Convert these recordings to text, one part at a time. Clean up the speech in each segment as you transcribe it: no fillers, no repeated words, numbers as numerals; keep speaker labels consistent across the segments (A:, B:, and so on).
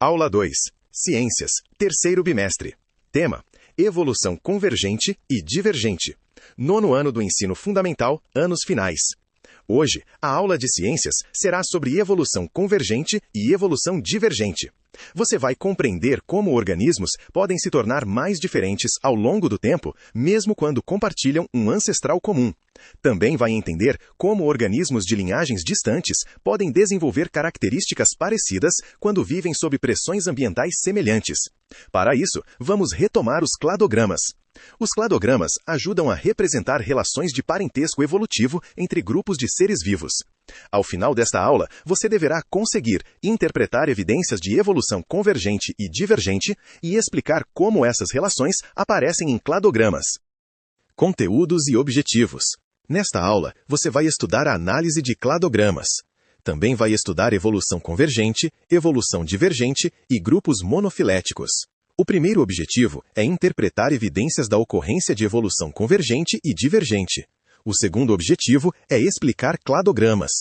A: Aula 2. Ciências, terceiro bimestre. Tema: Evolução convergente e divergente. Nono ano do ensino fundamental, anos finais. Hoje, a aula de ciências será sobre evolução convergente e evolução divergente. Você vai compreender como organismos podem se tornar mais diferentes ao longo do tempo, mesmo quando compartilham um ancestral comum. Também vai entender como organismos de linhagens distantes podem desenvolver características parecidas quando vivem sob pressões ambientais semelhantes. Para isso, vamos retomar os cladogramas. Os cladogramas ajudam a representar relações de parentesco evolutivo entre grupos de seres vivos. Ao final desta aula, você deverá conseguir interpretar evidências de evolução convergente e divergente e explicar como essas relações aparecem em cladogramas. Conteúdos e objetivos. Nesta aula, você vai estudar a análise de cladogramas. Também vai estudar evolução convergente, evolução divergente e grupos monofiléticos. O primeiro objetivo é interpretar evidências da ocorrência de evolução convergente e divergente. O segundo objetivo é explicar cladogramas.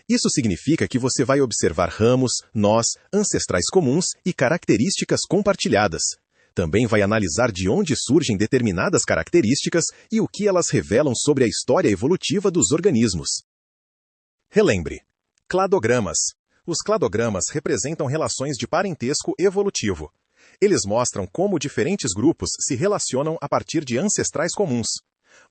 A: Isso significa que você vai observar ramos, nós, ancestrais comuns e características compartilhadas. Também vai analisar de onde surgem determinadas características e o que elas revelam sobre a história evolutiva dos organismos. Relembre. Cladogramas. Os cladogramas representam relações de parentesco evolutivo. Eles mostram como diferentes grupos se relacionam a partir de ancestrais comuns.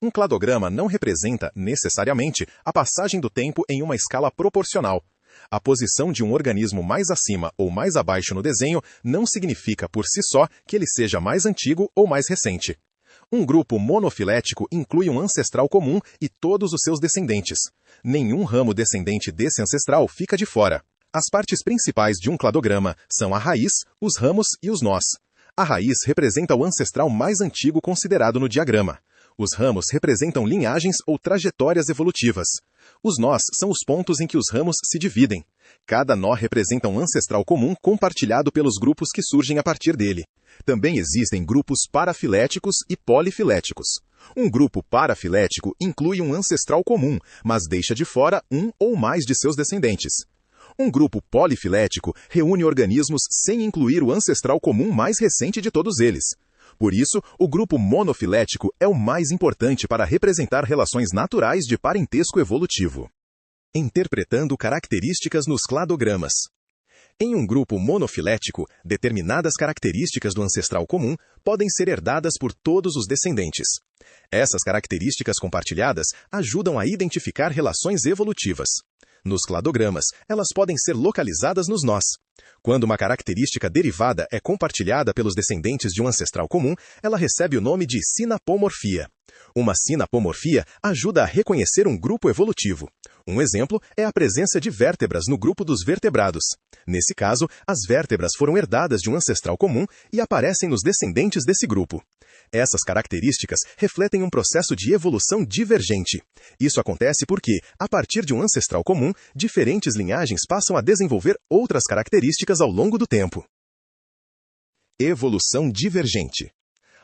A: Um cladograma não representa, necessariamente, a passagem do tempo em uma escala proporcional. A posição de um organismo mais acima ou mais abaixo no desenho não significa, por si só, que ele seja mais antigo ou mais recente. Um grupo monofilético inclui um ancestral comum e todos os seus descendentes. Nenhum ramo descendente desse ancestral fica de fora. As partes principais de um cladograma são a raiz, os ramos e os nós. A raiz representa o ancestral mais antigo considerado no diagrama. Os ramos representam linhagens ou trajetórias evolutivas. Os nós são os pontos em que os ramos se dividem. Cada nó representa um ancestral comum compartilhado pelos grupos que surgem a partir dele. Também existem grupos parafiléticos e polifiléticos. Um grupo parafilético inclui um ancestral comum, mas deixa de fora um ou mais de seus descendentes. Um grupo polifilético reúne organismos sem incluir o ancestral comum mais recente de todos eles. Por isso, o grupo monofilético é o mais importante para representar relações naturais de parentesco evolutivo. Interpretando características nos cladogramas. Em um grupo monofilético, determinadas características do ancestral comum podem ser herdadas por todos os descendentes. Essas características compartilhadas ajudam a identificar relações evolutivas. Nos cladogramas, elas podem ser localizadas nos nós. Quando uma característica derivada é compartilhada pelos descendentes de um ancestral comum, ela recebe o nome de sinapomorfia. Uma sinapomorfia ajuda a reconhecer um grupo evolutivo. Um exemplo é a presença de vértebras no grupo dos vertebrados. Nesse caso, as vértebras foram herdadas de um ancestral comum e aparecem nos descendentes desse grupo. Essas características refletem um processo de evolução divergente. Isso acontece porque, a partir de um ancestral comum, diferentes linhagens passam a desenvolver outras características ao longo do tempo. Evolução divergente.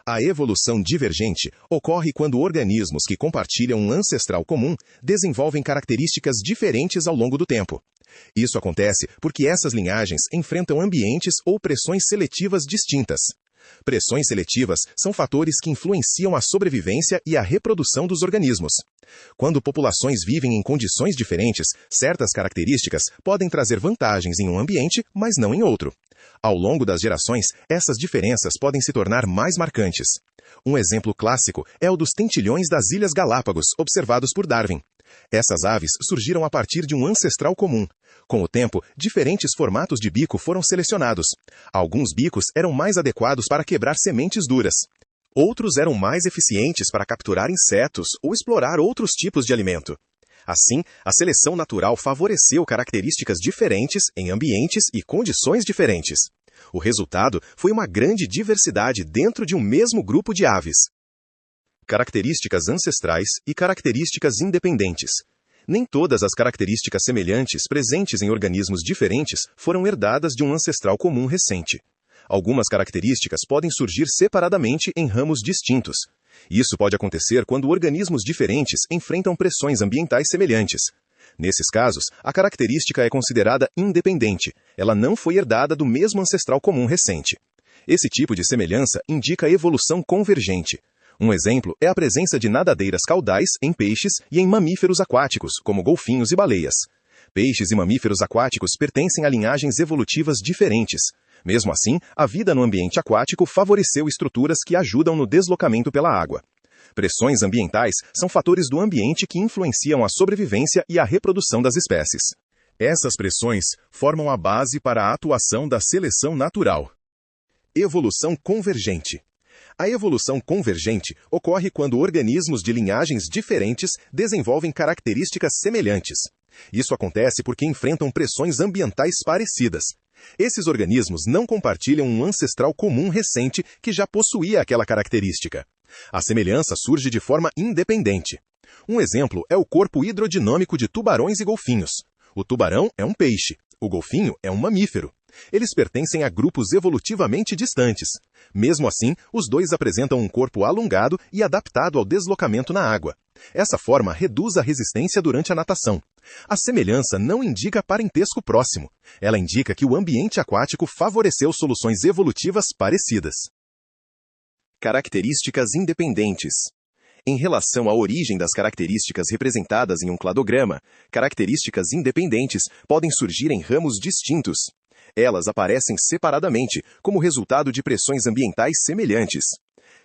A: A evolução divergente ocorre quando organismos que compartilham um ancestral comum desenvolvem características diferentes ao longo do tempo. Isso acontece porque essas linhagens enfrentam ambientes ou pressões seletivas distintas. Pressões seletivas são fatores que influenciam a sobrevivência e a reprodução dos organismos. Quando populações vivem em condições diferentes, certas características podem trazer vantagens em um ambiente, mas não em outro. Ao longo das gerações, essas diferenças podem se tornar mais marcantes. Um exemplo clássico é o dos tentilhões das Ilhas Galápagos, observados por Darwin. Essas aves surgiram a partir de um ancestral comum. Com o tempo, diferentes formatos de bico foram selecionados. Alguns bicos eram mais adequados para quebrar sementes duras. Outros eram mais eficientes para capturar insetos ou explorar outros tipos de alimento. Assim, a seleção natural favoreceu características diferentes em ambientes e condições diferentes. O resultado foi uma grande diversidade dentro de um mesmo grupo de aves. Características ancestrais e características independentes. Nem todas as características semelhantes presentes em organismos diferentes foram herdadas de um ancestral comum recente. Algumas características podem surgir separadamente em ramos distintos. Isso pode acontecer quando organismos diferentes enfrentam pressões ambientais semelhantes. Nesses casos, a característica é considerada independente. Ela não foi herdada do mesmo ancestral comum recente. Esse tipo de semelhança indica evolução convergente. Um exemplo é a presença de nadadeiras caudais em peixes e em mamíferos aquáticos, como golfinhos e baleias. Peixes e mamíferos aquáticos pertencem a linhagens evolutivas diferentes. Mesmo assim, a vida no ambiente aquático favoreceu estruturas que ajudam no deslocamento pela água. Pressões ambientais são fatores do ambiente que influenciam a sobrevivência e a reprodução das espécies. Essas pressões formam a base para a atuação da seleção natural. Evolução convergente. A evolução convergente ocorre quando organismos de linhagens diferentes desenvolvem características semelhantes. Isso acontece porque enfrentam pressões ambientais parecidas. Esses organismos não compartilham um ancestral comum recente que já possuía aquela característica. A semelhança surge de forma independente. Um exemplo é o corpo hidrodinâmico de tubarões e golfinhos. O tubarão é um peixe, o golfinho é um mamífero. Eles pertencem a grupos evolutivamente distantes. Mesmo assim, os dois apresentam um corpo alongado e adaptado ao deslocamento na água. Essa forma reduz a resistência durante a natação. A semelhança não indica parentesco próximo. Ela indica que o ambiente aquático favoreceu soluções evolutivas parecidas. Características independentes. Em relação à origem das características representadas em um cladograma, características independentes podem surgir em ramos distintos. Elas aparecem separadamente, como resultado de pressões ambientais semelhantes.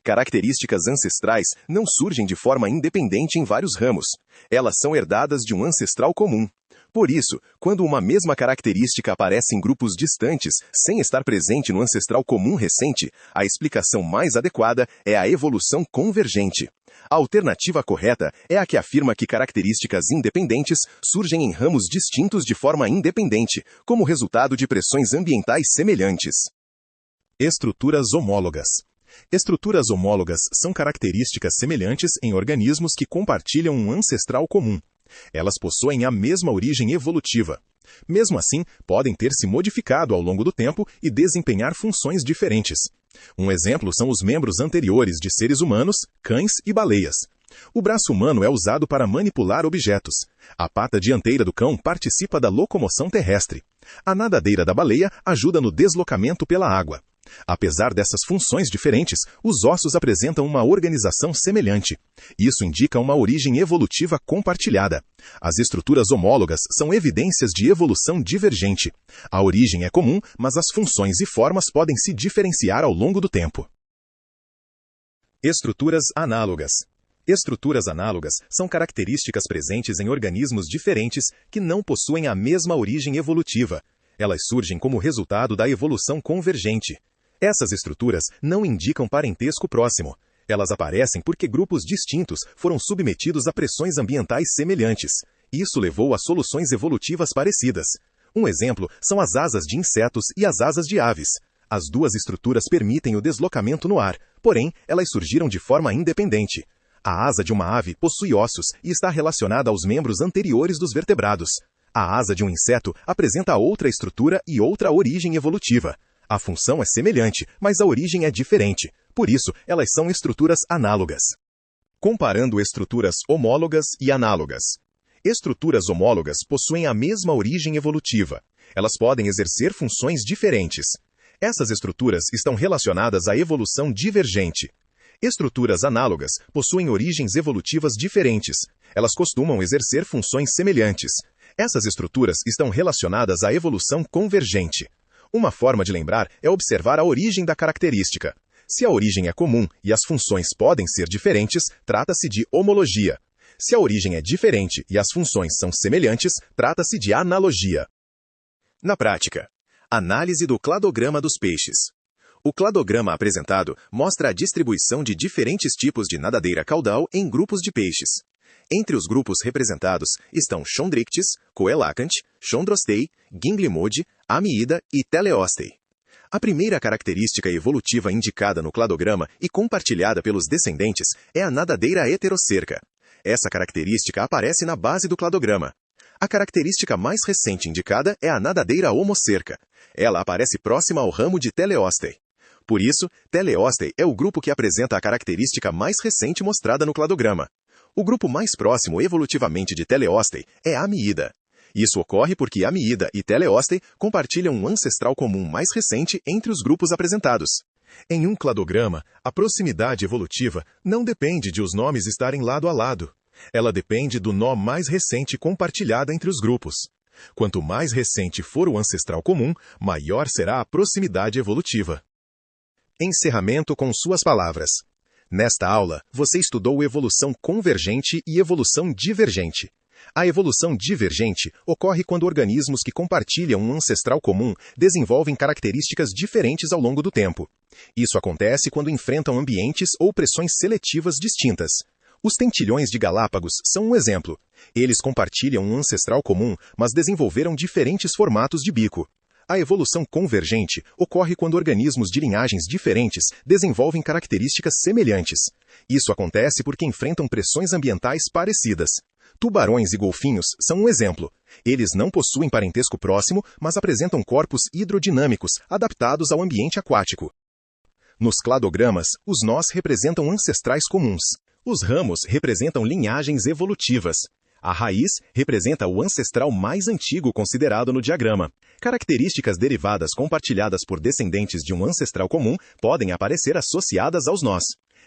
A: Características ancestrais não surgem de forma independente em vários ramos. Elas são herdadas de um ancestral comum. Por isso, quando uma mesma característica aparece em grupos distantes, sem estar presente no ancestral comum recente, a explicação mais adequada é a evolução convergente. A alternativa correta é a que afirma que características independentes surgem em ramos distintos de forma independente, como resultado de pressões ambientais semelhantes. Estruturas homólogas. Estruturas homólogas são características semelhantes em organismos que compartilham um ancestral comum. Elas possuem a mesma origem evolutiva. Mesmo assim, podem ter se modificado ao longo do tempo e desempenhar funções diferentes. Um exemplo são os membros anteriores de seres humanos, cães e baleias. O braço humano é usado para manipular objetos. A pata dianteira do cão participa da locomoção terrestre. A nadadeira da baleia ajuda no deslocamento pela água. Apesar dessas funções diferentes, os ossos apresentam uma organização semelhante. Isso indica uma origem evolutiva compartilhada. As estruturas homólogas são evidências de evolução divergente. A origem é comum, mas as funções e formas podem se diferenciar ao longo do tempo. Estruturas análogas. Estruturas análogas são características presentes em organismos diferentes que não possuem a mesma origem evolutiva. Elas surgem como resultado da evolução convergente. Essas estruturas não indicam parentesco próximo. Elas aparecem porque grupos distintos foram submetidos a pressões ambientais semelhantes. Isso levou a soluções evolutivas parecidas. Um exemplo são as asas de insetos e as asas de aves. As duas estruturas permitem o deslocamento no ar, porém, elas surgiram de forma independente. A asa de uma ave possui ossos e está relacionada aos membros anteriores dos vertebrados. A asa de um inseto apresenta outra estrutura e outra origem evolutiva. A função é semelhante, mas a origem é diferente. Por isso, elas são estruturas análogas. Comparando estruturas homólogas e análogas. Estruturas homólogas possuem a mesma origem evolutiva. Elas podem exercer funções diferentes. Essas estruturas estão relacionadas à evolução divergente. Estruturas análogas possuem origens evolutivas diferentes. Elas costumam exercer funções semelhantes. Essas estruturas estão relacionadas à evolução convergente. Uma forma de lembrar é observar a origem da característica. Se a origem é comum e as funções podem ser diferentes, trata-se de homologia. Se a origem é diferente e as funções são semelhantes, trata-se de analogia. Na prática, análise do cladograma dos peixes. O cladograma apresentado mostra a distribuição de diferentes tipos de nadadeira caudal em grupos de peixes. Entre os grupos representados estão Chondrictis, Coelacanth, Chondrostei, Ginglimode, Amiida e Teleostei. A primeira característica evolutiva indicada no cladograma e compartilhada pelos descendentes é a nadadeira heterocerca. Essa característica aparece na base do cladograma. A característica mais recente indicada é a nadadeira homocerca. Ela aparece próxima ao ramo de Teleostei. Por isso, Teleostei é o grupo que apresenta a característica mais recente mostrada no cladograma. O grupo mais próximo evolutivamente de Teleostei é a Amiida. Isso ocorre porque Amiida e Teleostei compartilham um ancestral comum mais recente entre os grupos apresentados. Em um cladograma, a proximidade evolutiva não depende de os nomes estarem lado a lado. Ela depende do nó mais recente compartilhado entre os grupos. Quanto mais recente for o ancestral comum, maior será a proximidade evolutiva. Encerramento com suas palavras. Nesta aula, você estudou evolução convergente e evolução divergente. A evolução divergente ocorre quando organismos que compartilham um ancestral comum desenvolvem características diferentes ao longo do tempo. Isso acontece quando enfrentam ambientes ou pressões seletivas distintas. Os tentilhões de Galápagos são um exemplo. Eles compartilham um ancestral comum, mas desenvolveram diferentes formatos de bico. A evolução convergente ocorre quando organismos de linhagens diferentes desenvolvem características semelhantes. Isso acontece porque enfrentam pressões ambientais parecidas. Tubarões e golfinhos são um exemplo. Eles não possuem parentesco próximo, mas apresentam corpos hidrodinâmicos adaptados ao ambiente aquático. Nos cladogramas, os nós representam ancestrais comuns. Os ramos representam linhagens evolutivas. A raiz representa o ancestral mais antigo considerado no diagrama. Características derivadas compartilhadas por descendentes de um ancestral comum podem aparecer associadas aos nós.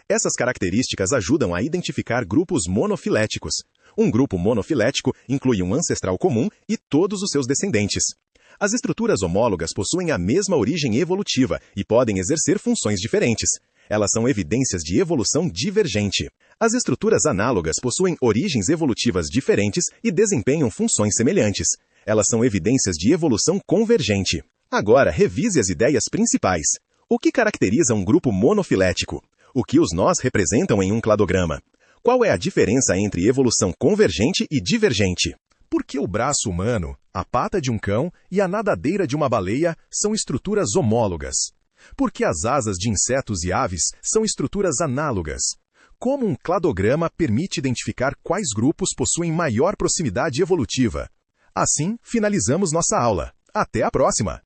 A: Essas características ajudam a identificar grupos monofiléticos. Um grupo monofilético inclui um ancestral comum e todos os seus descendentes. As estruturas homólogas possuem a mesma origem evolutiva e podem exercer funções diferentes. Elas são evidências de evolução divergente. As estruturas análogas possuem origens evolutivas diferentes e desempenham funções semelhantes. Elas são evidências de evolução convergente. Agora, revise as ideias principais. O que caracteriza um grupo monofilético? O que os nós representam em um cladograma? Qual é a diferença entre evolução convergente e divergente? Por que o braço humano, a pata de um cão e a nadadeira de uma baleia são estruturas homólogas? Por que as asas de insetos e aves são estruturas análogas? Como um cladograma permite identificar quais grupos possuem maior proximidade evolutiva? Assim, finalizamos nossa aula. Até a próxima!